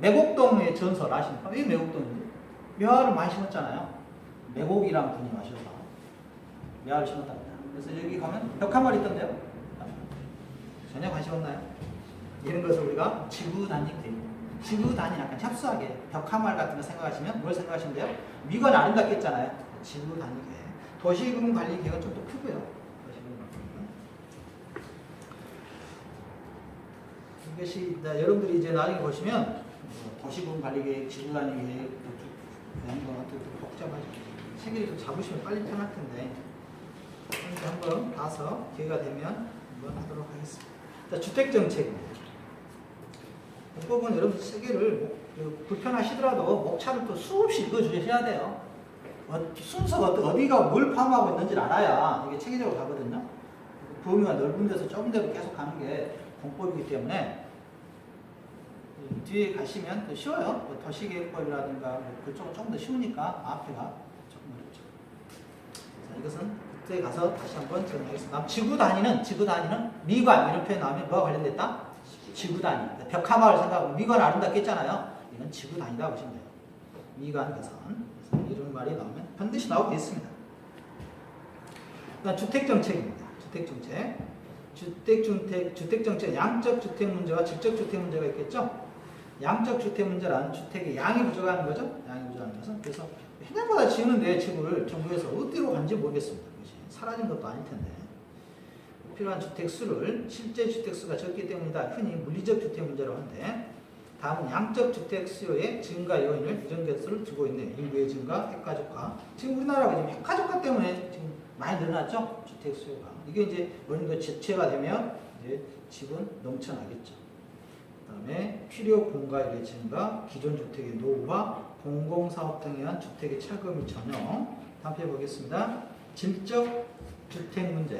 Speaker 1: 매곡동의 전설 아십니까? 왜 매곡동인지? 묘화를 많이 심었잖아요. 매곡이란 분이 마셔서 묘화를 심었답니다. 그래서 여기 가면 벽화말 있던데요? 전혀 관심 없나요? 이런 것을 우리가 지구 단위 계획. 지구 단위 약간 협소하게 벽화말 같은 거 생각하시면 뭘 생각하시면 돼요? 미관 아름답게 했잖아요. 지구 단위 계획. 도시군 관리 계획은 좀 더 크고요. 이것이 여러분들이 이제 나중에 보시면 도시군 관리 계획, 지구 단위 계획 이런 거 좀 복잡하죠. 체계를 좀 잡으시면 빨리 편할 텐데 이제 한번 봐서 기회가 되면 한번 하도록 하겠습니다. 자, 주택 정책입니다. 이 부분 여러분 체계를 불편하시더라도 목차를 또 수없이 읽어주셔야 돼요. 순서가 어디가 뭘 포함하고 있는지를 알아야 이게 체계적으로 가거든요. 범위가 넓은 데서 좁은 데로 계속 가는 게 공법이기 때문에 뒤에 가시면 더 쉬워요. 도시계획법이라든가 그쪽은 조금 더 쉬우니까 앞에가 조금 어렵죠. 자, 이것은 그때 가서 다시 한번 정리하겠습니다. 지구 단위는 미관 이런 표현 나오면 뭐가 관련됐다? 지구 단위. 벽화마을 생각하고 미관 아름답게 했잖아요. 이건 지구 단위다 보시면 돼요. 미관 개선. 이런 말이 나오면 반드시 나오게 있습니다. 그다음 주택 정책입니다. 주택 정책 양적 주택 문제와 질적 주택 문제가 있겠죠. 양적 주택 문제란 주택의 양이 부족한 거죠. 양이 부족한 것은. 그래서 해마다 지우는데 집을 정부에서 어디로 간지 모르겠습니다. 그것이 사라진 것도 아닐 텐데. 필요한 주택 수를 실제 주택 수가 적기 때문이다. 흔히 물리적 주택 문제라고 하는데 다음은 양적 주택 수요의 증가 요인을 이런 것을 두고 있네요. 인구의 증가, 핵가족화. 지금 우리나라가 지금 핵가족화 때문에 지금 많이 늘어났죠. 주택 수요가. 이게 이제 어느 정도 지체가 되면 이제 집은 넘쳐나겠죠. 그다음에 필요 공간의 증가, 기존 주택의 노후화, 공공사업 등에 의한 주택의 철거 및 전용. 다음 편 보겠습니다. 질적 주택 문제.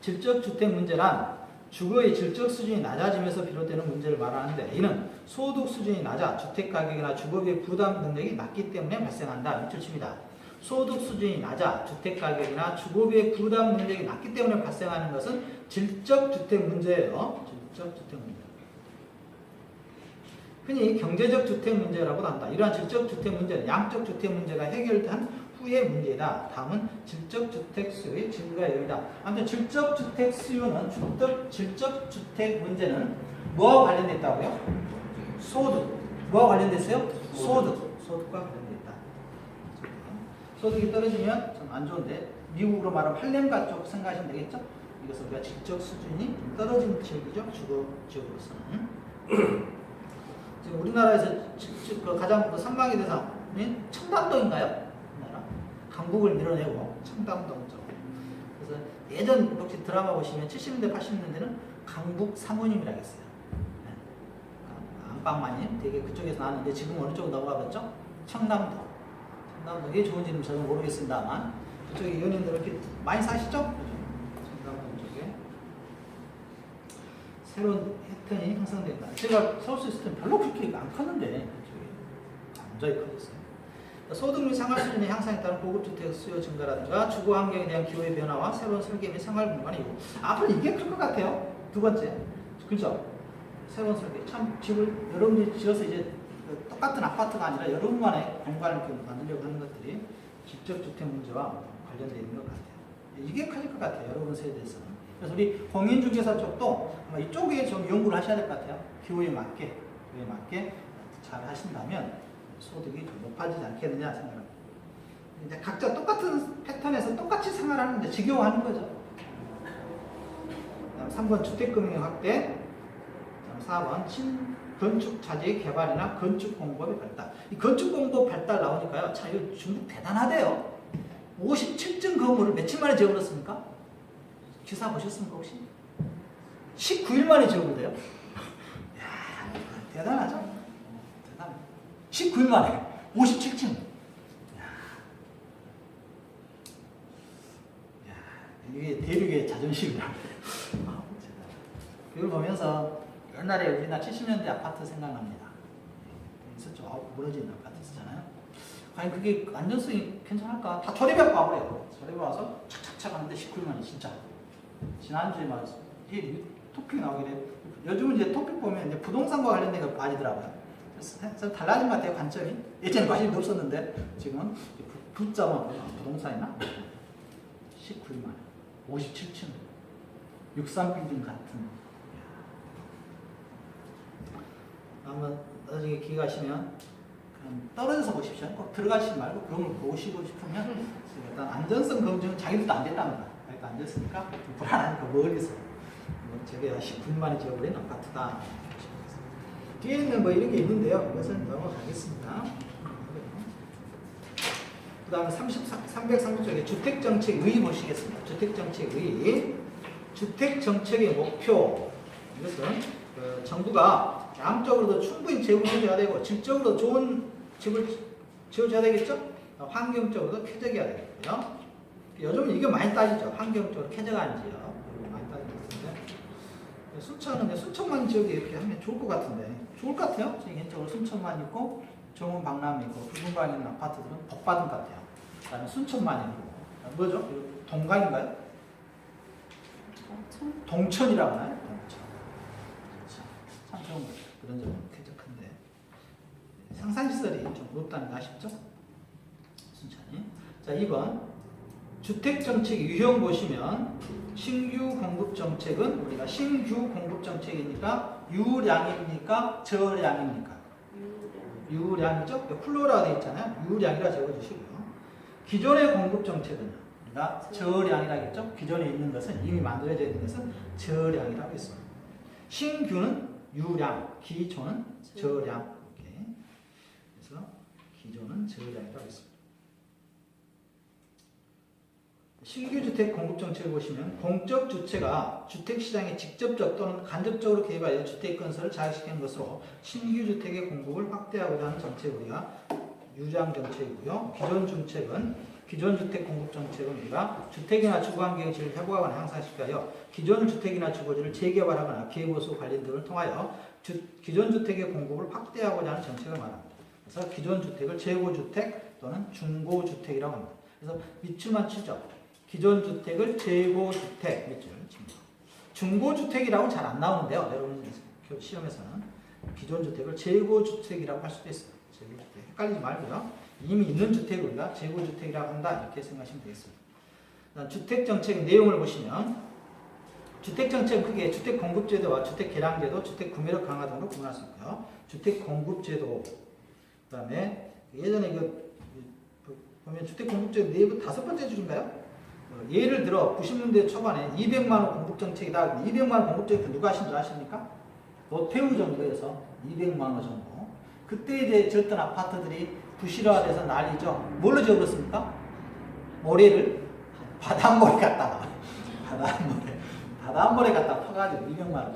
Speaker 1: 질적 주택 문제란 주거의 질적 수준이 낮아지면서 비롯되는 문제를 말하는데 이는 소득 수준이 낮아 주택 가격이나 주거비의 부담 능력이 낮기 때문에 발생한다. 밑줄 칩니다. 소득 수준이 낮아 주택 가격이나 주거비의 부담 능력이 낮기 때문에 발생하는 것은 질적 주택 문제예요. 질적 주택 문제. 흔히 경제적 주택 문제라고도 한다. 이러한 질적 주택 문제는 양적 주택 문제가 해결된 후의 문제다. 다음은 질적 주택 수요의 증가 요인이다. 아무튼 질적 주택 수요는 질적 주택 문제는 뭐와 관련됐다고요? 소득. 뭐와 관련됐어요? 소득과 관련됐다. 소득이 떨어지면 좀 안 좋은데 미국으로 말하면 할렘가 쪽 생각하시면 되겠죠? 이것은 우리가 질적 수준이 떨어진 지역이죠. 주거 지역으로서는. 지금 우리나라에서 가장 산망의 대상은 청담동인가요? 강북을 밀어내고 청담동 쪽. 그래서 예전 혹시 드라마 보시면 70년대, 80년대는 강북 사모님이라고 했어요. 네. 안방마님 되게 그쪽에서 나왔는데 지금 어느 쪽으로 넘어가겠죠? 청담동. 청담동 왜 좋은지는 저는 모르겠습니다만 그쪽에 연예인들 이렇게 많이 사시죠? 청담동 쪽에. 새로운 패턴이 형성된다. 제가 서울서 있을 때는 별로 그렇게 안 컸는데 그쪽에 굉장히 커졌어요. 소득 및 생활 수준의 향상에 따른 고급주택 수요 증가라든가 주거 환경에 대한 기후의 변화와 새로운 설계 및 생활 공간이 있고 앞으로 이게 클 것 같아요. 두 번째, 그죠? 새로운 설계. 참 집을 여러분이 지어서 이제 똑같은 아파트가 아니라 여러분만의 공간을 만들려고 하는 것들이 직접 주택 문제와 관련되어 있는 것 같아요. 이게 클 것 같아요. 여러분 세대에서는. 그래서 우리 공인중개사 쪽도 아마 이쪽에 좀 연구를 하셔야 될 것 같아요. 기후에 맞게 잘 하신다면 소득이 좀 높아지지 않겠느냐 생각합니다. 이제 각자 똑같은 패턴에서 똑같이 생활하는데 지겨워하는 거죠. 3번 주택금융 확대, 4번 건축 자재 개발이나 건축 공법의 발달. 이 건축 공법 발달 나오니까요. 자, 이거 중국 대단하대요. 57층 건물을 며칠 만에 지어버렸습니까? 기사 보셨습니까 혹시? 19일 만에 지어버려요. 이야, 대단하죠? 대단해. 19일 만에 57층. 이게 대륙의 자존심이라. 이걸 보면서 옛날에 우리나라 70년대 아파트 생각납니다. 있었죠. 무너진 아파트 있었잖아요. 과연 그게 안전성이 괜찮을까? 다 조립해 와버려요. 조립해 와서 착착착 하는데 19일 만에 진짜. 지난주에 말했어. 이게 토픽 나오길래 요즘은 이제 토픽 보면 이제 부동산과 관련된 거 빠지더라고요. 그래서 달라진 것 같아요, 관점이. 예전에 관심이 없었는데 지금은 붙자만 부동산이나 19일 만에 57층 63빌딩 같은. 한번 나중에 기회 가시면 그냥 떨어져서 보십시오. 꼭 들어가시지 말고 그런 걸 보시고 싶으면 일단 안전성 검증은 자기들도 안 됐답니다. 자기도 안 됐으니까 불안하니까 멀리서 저게 19분 만에 지어버린 아파트다. 뒤에는 뭐 이런 게 있는데요. 이것은 넘어가겠습니다. 그 다음에 330쪽에 주택정책의 보시겠습니다. 주택정책의 주택정책의 목표. 이것은 정부가 양적으로도 충분히 제공해줘야 되고 질적으로도 좋은 집을 지어줘야 되겠죠? 환경적으로도 쾌적해야 되겠고요. 요즘은 이게 많이 따지죠. 환경적으로 쾌적한지요. 많이 따지고 있는데 순천은 순천만 지역에 이렇게 하면 좋을 것 같은데 좋을 것 같아요. 개인적으로 순천만 있고 정원 박람회 있고 부분방에 있는 아파트들은 복 받은 것 같아요. 그 다음에 순천만 있고 뭐죠? 동강인가요? 동천이라고 하나요? 동천. 참 좋은 거죠. 그런 점은 쾌적한데 상상시설이 좀 높다는 거 아쉽죠? 순천이. 자, 2번 주택정책 유형 보시면 신규 공급정책은 우리가 신규 공급정책이니까 유량입니까? 저량입니까? 유량이죠? 플로라가 되어 있잖아요. 유량이라 적어주시고요. 기존의 공급정책은 우리가 저량이라겠죠? 기존에 있는 것은 이미 만들어져 있는 것은 저량이라고 했습니다. 신규는 유량, 기존은 저량. 이렇게. 그래서 기존은 저량이라고 했습니다. 신규 주택 공급 정책을 보시면 공적 주체가 주택 시장에 직접적 또는 간접적으로 개입하여 주택 건설을 자극시키는 것으로 신규 주택의 공급을 확대하고자 하는 정책이 우리가 유장 정책이고요. 기존 주택 공급 정책은 우리가 주택이나 주거 환경의 질을 회복하거나 향상시켜요. 기존 주택이나 주거지를 재개발하거나 기회보수 관리 등을 통하여 기존 주택의 공급을 확대하고자 하는 정책을 말합니다. 그래서 기존 주택을 재고주택 또는 중고주택이라고 합니다. 그래서 밑줄만 치죠. 기존 주택을 재고주택 밑줄 칩니다. 중고주택이라고는 잘 안 나오는데요. 여러분 시험에서는 기존 주택을 재고주택이라고 할 수도 있어요. 재고주택 헷갈리지 말고요. 이미 있는 주택을 우리가 재고주택이라고 한다 이렇게 생각하시면 되겠습니다. 주택정책 내용을 보시면 주택정책은 크게 주택공급제도와 주택개량제도, 주택구매력 강화 등으로 구분할 수 있고요. 주택공급제도 그 다음에 예전에 보면 주택공급제도 5번째 줄인가요? 예를 들어 90년대 초반에 200만원 공급정책이다. 200만원 공급정책 누가 하신 줄 아십니까? 노태우 정부에서 200만원 정도. 그때 이제 지었던 아파트들이 부실화돼서 난리죠. 뭘로 지어버렸습니까? 모래를 바닷모래 갖다가 바닷모래 갖다가 퍼가지고 200만원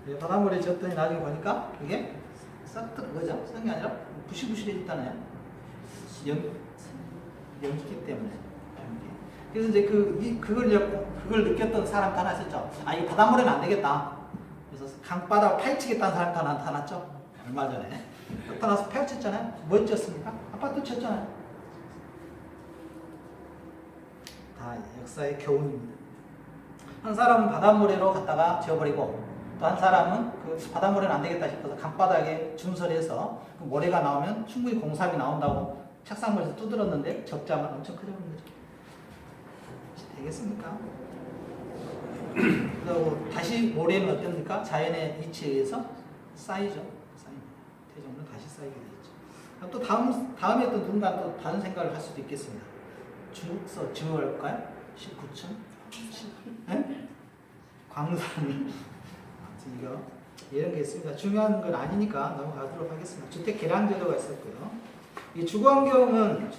Speaker 1: 지어버렸어요. 바닷모래 지었더니 나중에 보니까 그게 싹둑 그거죠. 쓰는 게 아니라 부실부실해졌다네요. 연기 때문에. 그래서 이제 그걸 느꼈던 사람도 하나 있었죠. 아, 이 바닷물에는 안 되겠다. 그래서 강바닥 파헤치겠다는 사람도 하나 나타났죠. 얼마 전에. 나타나서 파헤쳤잖아요. 뭐 쳤습니까? 아파트 쳤잖아요. 다 역사의 교훈입니다. 한 사람은 바닷물에로 갔다가 지어버리고 또 한 사람은 그 바닷물에는 안 되겠다 싶어서 강바닥에 준설해서 그 모래가 나오면 충분히 공사비 나온다고 책상물에서 두드렸는데 적자만 엄청 커져버린 거죠. 되겠습니까? 그리고 다시 모래는 어떻습니까? 자연의 이치에 의해서 쌓이죠. 쌓입니다. 태종은 다시 쌓이게 되죠. 또 다음에 또 누군가 또 다른 생각을 할 수도 있겠습니다. 중국서 지어볼까요? 19층? 네? 광산이 이거 이런 게 있습니다. 중요한 건 아니니까 넘어가도록 하겠습니다. 주택 개량 제도가 있었고요. 이 주거환경은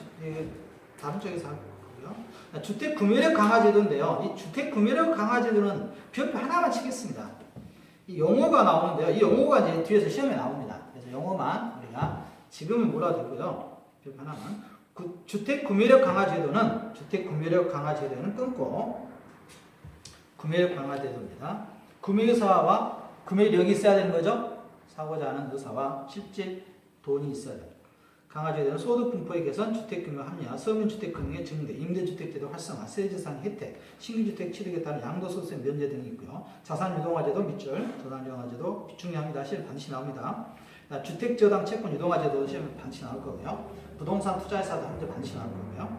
Speaker 1: 다른 쪽에서 하고요. 주택 구매력 강화 제도인데요. 이 주택 구매력 강화 제도는 별표 하나만 치겠습니다. 이 용어가 나오는데요. 이 용어가 이제 뒤에서 시험에 나옵니다. 그래서 용어만 우리가 지금은 몰아두고요. 별표 하나만. 주택 구매력 강화 제도는 끊고 구매력 강화 제도입니다. 구매의사와 구매력이 있어야 되는 거죠. 사고자 하는 의사와 실제 돈이 있어야 돼요. 강화제도는 소득 분포의 개선, 주택규모 합리화, 서민주택금융의 증대, 임대주택제도 활성화, 세제상 혜택, 신규주택 취득에 따른 양도소득세 면제 등이 있고요. 자산유동화제도 밑줄, 자산유동화제도 중요합니다. 시험 반드시 나옵니다. 주택저당 채권 유동화제도 시험 반드시 나올 거고요. 부동산 투자회사도 함께 반드시 나올 거고요.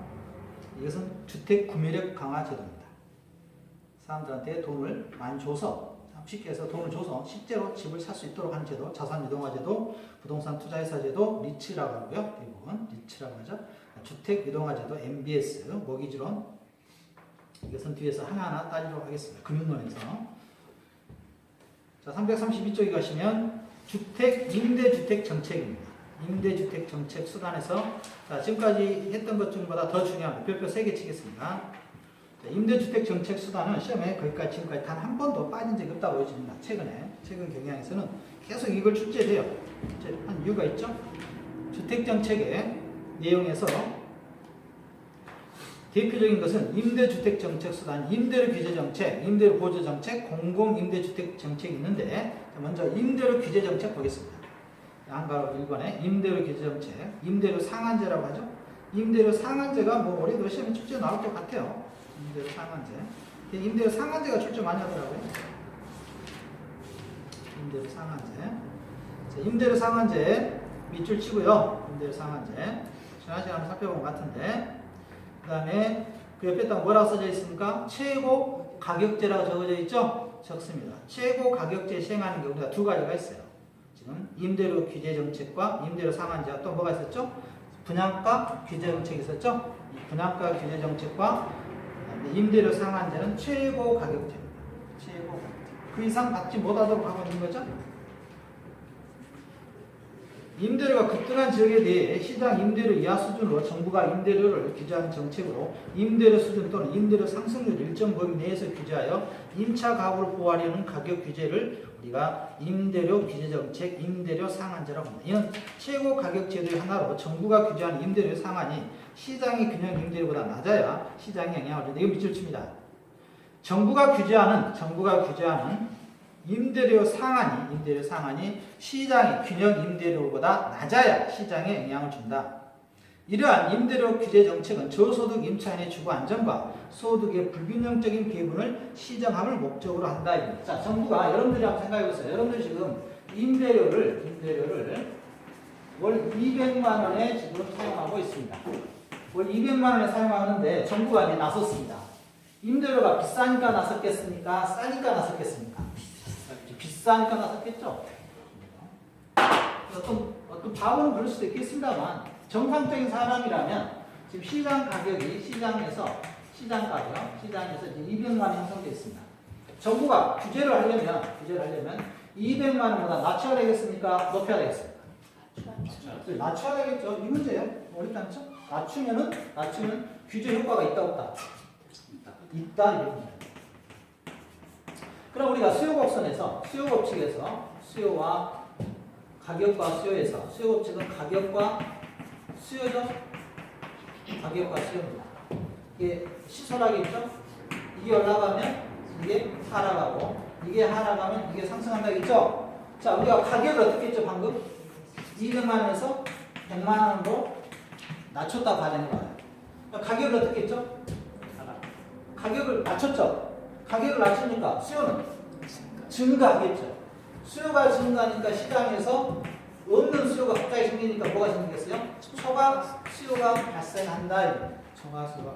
Speaker 1: 이것은 주택 구매력 강화 제도입니다. 사람들한테 돈을 많이 줘서 쉽게 해서 돈을 줘서 실제로 집을 살 수 있도록 하는 제도, 자산유동화제도, 부동산 투자회사제도, 리츠라고 하고요. 대부분 리츠라고 하죠. 주택유동화제도, MBS, 모기지론. 이것은 뒤에서 하나하나 따지도록 하겠습니다. 금융론에서. 자, 332쪽에 가시면 주택, 임대주택 정책입니다. 임대주택 정책 수단에서 자, 지금까지 했던 것 중보다 더 중요합니다. 별표 3개 치겠습니다. 임대주택 정책 수단은 시험에 거기까지 지금까지 단 한 번도 빠진 적이 없다고 보여집니다. 최근 경향에서는 계속 이걸 출제돼요. 한 이유가 있죠. 주택 정책의 내용에서 대표적인 것은 임대주택 정책 수단, 임대료 규제 정책, 임대료 보조 정책, 공공임대주택 정책이 있는데 먼저 임대료 규제 정책 보겠습니다. 한가로 1번에 임대료 규제 정책, 임대료 상한제라고 하죠. 임대료 상한제가 뭐 올해도 시험에 출제 나올 것 같아요. 임대료 상한제. 임대료 상한제가 출제 많이 하더라고요. 임대료 상한제. 자, 임대료 상한제 밑줄 치고요. 임대료 상한제. 지난 시간에 한번 살펴본 것 같은데. 그 다음에 그 옆에 딱 뭐라고 써져 있습니까? 최고 가격제라고 적어져 있죠? 적습니다. 최고 가격제 시행하는 경우가 두 가지가 있어요. 지금 임대료 규제 정책과 임대료 상한제와 또 뭐가 있었죠? 분양가 규제 정책이 있었죠? 분양가 규제 정책과 임대료 상한제는 최고 가격제입니다. 최고 가격제. 그 이상 받지 못하도록 하고 있는 거죠. 임대료가 급등한 지역에 대해 시장 임대료 이하 수준으로 정부가 임대료를 규제하는 정책으로 임대료 수준 또는 임대료 상승률 일정 범위 내에서 규제하여 임차 가구를 보호하려는 가격 규제를 우리가 임대료 규제 정책, 임대료 상한제라고 합니다. 이는 최고 가격 제도의 하나로 정부가 규제하는 임대료 상한이 시장의 균형 임대료보다 낮아야 시장에 영향을 준다. 이거 밑줄 칩니다. 정부가 규제하는 임대료 상한이 시장의 균형 임대료보다 낮아야 시장에 영향을 준다. 이러한 임대료 규제 정책은 저소득 임차인의 주거 안정과 소득의 불균형적인 배분을 시정함을 목적으로 한다. 자, 정부가 여러분들이 한번 생각해 보세요. 여러분들이 지금 임대료를 월 200만 원에 지금 사용하고 있습니다. 월 200만 원에 사용하는데 정부가 이제 나섰습니다. 임대료가 비싸니까 나섰겠습니까? 싸니까 나섰겠습니까? 비싸니까 나섰겠죠. 어떤 바보는 그럴 수도 있겠습니다만 정상적인 사람이라면 지금 시장 가격이 시장에서 이제 200만 원 형성되어 있습니다. 정부가 규제를 하려면 200만 원보다 낮춰야 되겠습니까? 높여야 되겠습니까? 낮춰야 되겠죠. 이 문제예요. 어렵지 않죠? 낮추면 규제 효과가 있다 없다? 있다 이런 거예요. 그럼 우리가 수요곡선에서 수요법칙에서 수요와 가격과 수요에서 수요법칙은 가격과 수요죠? 가격과 수요입니다. 이게 시설하겠죠? 이게 올라가면 이게 하락하고 이게 하락하면 이게 상승한다겠죠? 자, 우리가 가격을 어떻게 했죠 방금? 200만 원에서 100만 원으로 낮췄다 가는 거예요. 가격을 어떻게 했죠? 가격을 낮췄죠? 가격을 낮추니까 수요는 증가하겠죠. 수요가 증가하니까 시장에서 없는 수요가 갑자기 생기니까 뭐가 생기겠어요? 초과 수요가 발생한다. 초과 수요가.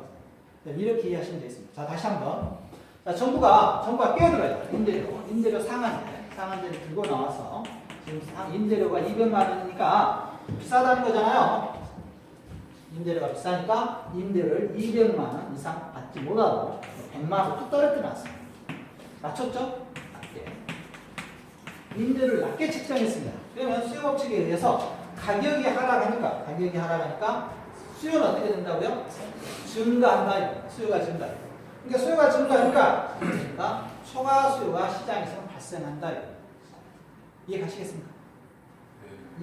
Speaker 1: 이렇게 이해하시면 되겠습니다. 자, 다시 한번. 자, 정부가 끼어들어요. 임대료 상한제를 들고 나와서 지금 임대료가 200만 원이니까 비싸다는 거잖아요. 임대료가 비싸니까 임대료를 200만 원 이상 받지 못하도록 100만 원 뚝 떨어뜨려 놨어요. 맞췄죠? 낮게. 임대료를 낮게 책정했습니다. 그러면 수요법칙에 의해서 가격이 하락하니까 수요는 어떻게 된다고요? 증가한다. 수요가 증가. 그러니까 수요가 증가하니까 초과 수요가 시장에서 발생한다. 이해 가시겠습니까?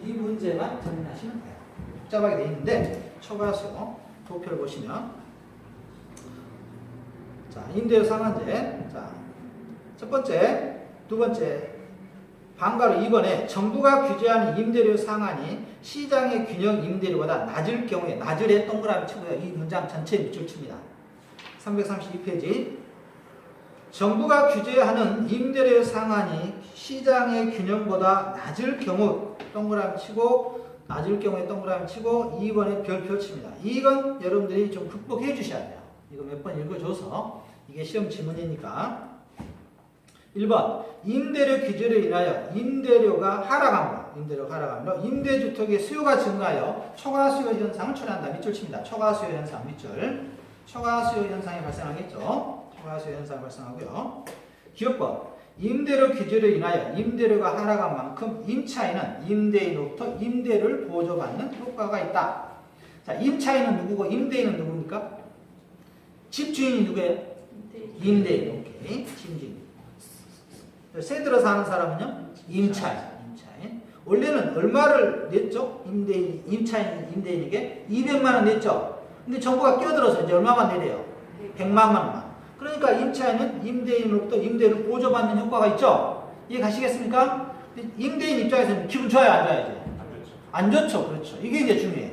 Speaker 1: 이 문제만 정리하시면 돼요. 복잡하게 되어 있는데 초과 수요 도표를 보시면 자 임대료 상한제 첫 번째, 두 번째 방가로 2번에 정부가 규제하는 임대료 상한이 시장의 균형 임대료보다 낮을 경우에 낮을에 동그라미 치고요. 이 문장 전체 밑줄 칩니다. 332페이지 정부가 규제하는 임대료 상한이 시장의 균형보다 낮을 경우 동그라미 치고 낮을 경우에 동그라미 치고 2번에 별표 칩니다. 이건 여러분들이 좀 극복해 주셔야 돼요. 이거 몇 번 읽어줘서 이게 시험 지문이니까 1번 임대료 규제로 인하여 임대료가 하락함으로 임대주택의 수요가 증가하여 초과 수요 현상을 초래한다. 밑줄 칩니다. 초과 수요 현상 밑줄. 초과 수요 현상이 발생하겠죠. 초과 수요 현상이 발생하고요. 기업권 임대료 규제로 인하여 임대료가 하락한 만큼 임차인은 임대인으로부터 임대료를 보조받는 효과가 있다. 자, 임차인은 누구고 임대인은 누굽니까? 집주인이 누구예요? 임대인. 오케이. 집주인. 새 들어 사는 사람은요? 임차인. 원래는 얼마를 냈죠? 임대인에게 200만 원 냈죠? 근데 정부가 끼어들어서 이제 얼마만 내래요? 100만 원만. 그러니까 임차인은 임대인으로부터 임대를 보조받는 효과가 있죠? 이해 가시겠습니까? 임대인 입장에서는 기분 좋아요? 안 좋아요? 안 좋죠. 그렇죠. 이게 이제 중요해요.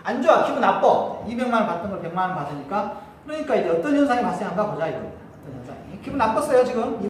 Speaker 1: 안 좋아. 기분 나빠. 200만 원 받던 걸 100만 원 받으니까. 그러니까 이제 어떤 현상이 발생한가 보자 이거예요. 어떤 현상이. 기분 나빴어요 지금?